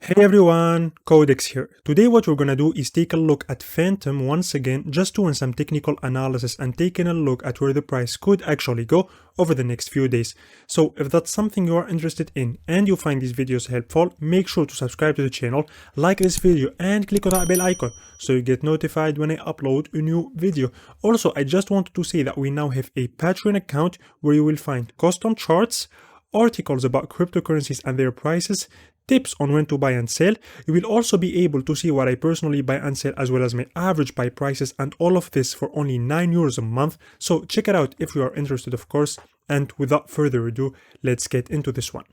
Hey everyone, Codex here. Today what we're gonna do is take a look at Fantom once again, just doing some technical analysis and taking a look at where the price could actually go over the next few days. So if that's something you are interested in and you find these videos helpful, make sure to subscribe to the channel, like this video and click on that bell icon so you get notified when I upload a new video. Also, I just wanted to say that we now have a Patreon account where you will find custom charts, articles about cryptocurrencies and their prices, tips on when to buy and sell. You will also be able to see what I personally buy and sell as well as my average buy prices, and all of this for only €9 a month. So check it out if you are interested, of course. And without further ado, let's get into this one.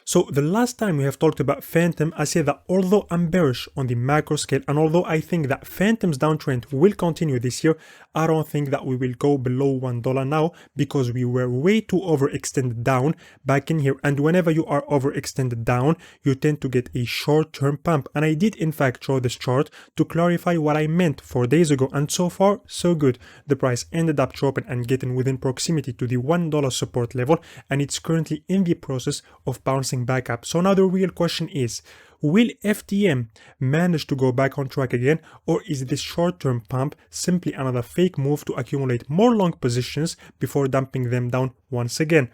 So the last time we have talked about Fantom, I said that although I'm bearish on the macro scale and although I think that Fantom's downtrend will continue this year, I don't think that we will go below $1 now because we were way too overextended down back in here. And whenever you are overextended down, you tend to get a short-term pump. And I did in fact show this chart to clarify what I meant 4 days ago. And so far, so good. The price ended up dropping and getting within proximity to the $1 support level. And it's currently in the process of bouncing back up. So now the real question is, will FTM manage to go back on track again, or is this short-term pump simply another fake move to accumulate more long positions before dumping them down once again?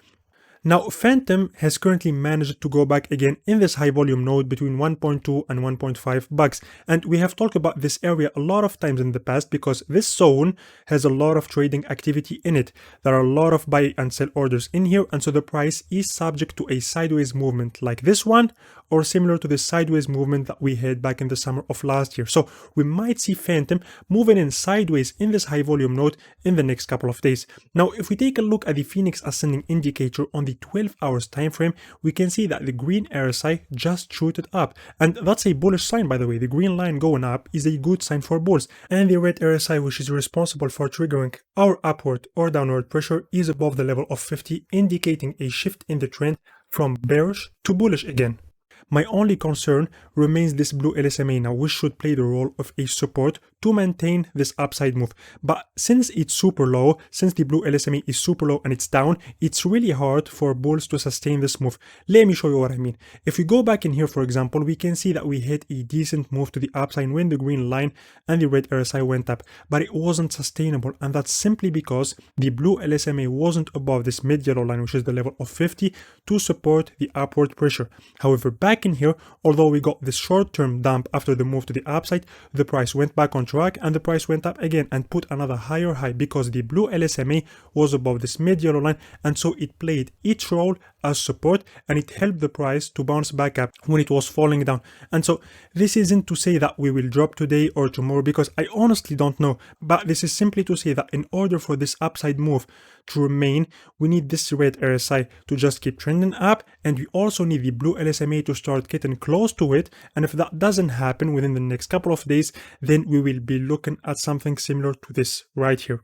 Now, Fantom has currently managed to go back again in this high volume node between 1.2 and 1.5 bucks. And we have talked about this area a lot of times in the past because this zone has a lot of trading activity in it. There are a lot of buy and sell orders in here, and so the price is subject to a sideways movement like this one, or similar to the sideways movement that we had back in the summer of last year. So we might see Fantom moving in sideways in this high volume node in the next couple of days. Now, if we take a look at the Phoenix Ascending indicator on the 12 hours time frame, we can see that the green RSI just shooted up, and that's a bullish sign, by the way. The green line going up is a good sign for bulls, and the red RSI, which is responsible for triggering our upward or downward pressure, is above the level of 50, indicating a shift in the trend from bearish to bullish again. My only concern remains this blue LSMA now, which should play the role of a support to maintain this upside move. But since it's super low, since the blue LSMA is super low and it's down, it's really hard for bulls to sustain this move. Let me show you what I mean. If we go back in here, for example, we can see that we had a decent move to the upside when the green line and the red RSI went up, but it wasn't sustainable, and that's simply because the blue LSMA wasn't above this mid-yellow line, which is the level of 50, to support the upward pressure. However, back in here, although we got this short-term dump after the move to the upside, the price went back on track and the price went up again and put another higher high because the blue LSMA was above this mid-yellow line, and so it played its role as support and it helped the price to bounce back up when it was falling down. And so this isn't to say that we will drop today or tomorrow, because I honestly don't know, but this is simply to say that in order for this upside move to remain, we need this red RSI to just keep trending up, and we also need the blue LSMA to start getting close to it. And if that doesn't happen within the next couple of days, then we will be looking at something similar to this right here.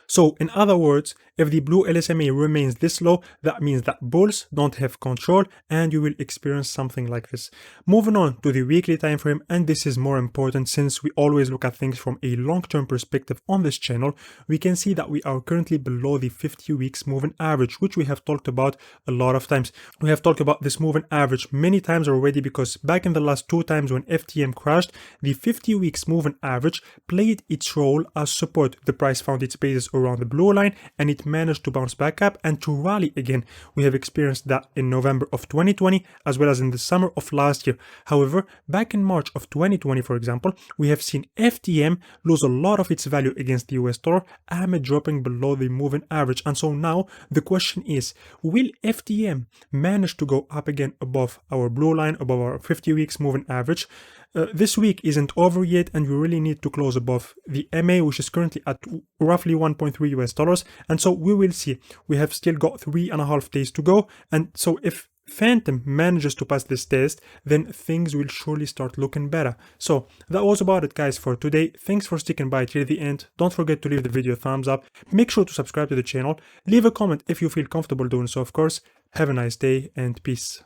So in other words, if the blue LSMA remains this low, that means that bulls don't have control and you will experience something like this. Moving on to the weekly time frame, and this is more important since we always look at things from a long-term perspective on this channel, we can see that we are currently below the 50 weeks moving average, which we have talked about a lot of times. We have talked about this moving average many times already because back in the last 2 times when FTM crashed, the 50 weeks moving average played its role as support. The price found its basis around the blue line and it managed to bounce back up and to rally again. We have experienced that in November of 2020 as well as in the summer of last year. However, back in March of 2020, for example, we have seen FTM lose a lot of its value against the US dollar amid dropping below the moving average. And so now the question is, will FTM manage to go up again above our blue line, above our 50 weeks moving average? This week isn't over yet and we really need to close above the MA, which is currently at roughly 1.3 US dollars, and so we will see. We have still got 3.5 days to go, and so if Fantom manages to pass this test, then things will surely start looking better. So that was about it, guys, for today. Thanks for sticking by till the end. Don't forget to leave the video a thumbs up. Make sure to subscribe to the channel. Leave a comment if you feel comfortable doing so, of course. Have a nice day and peace.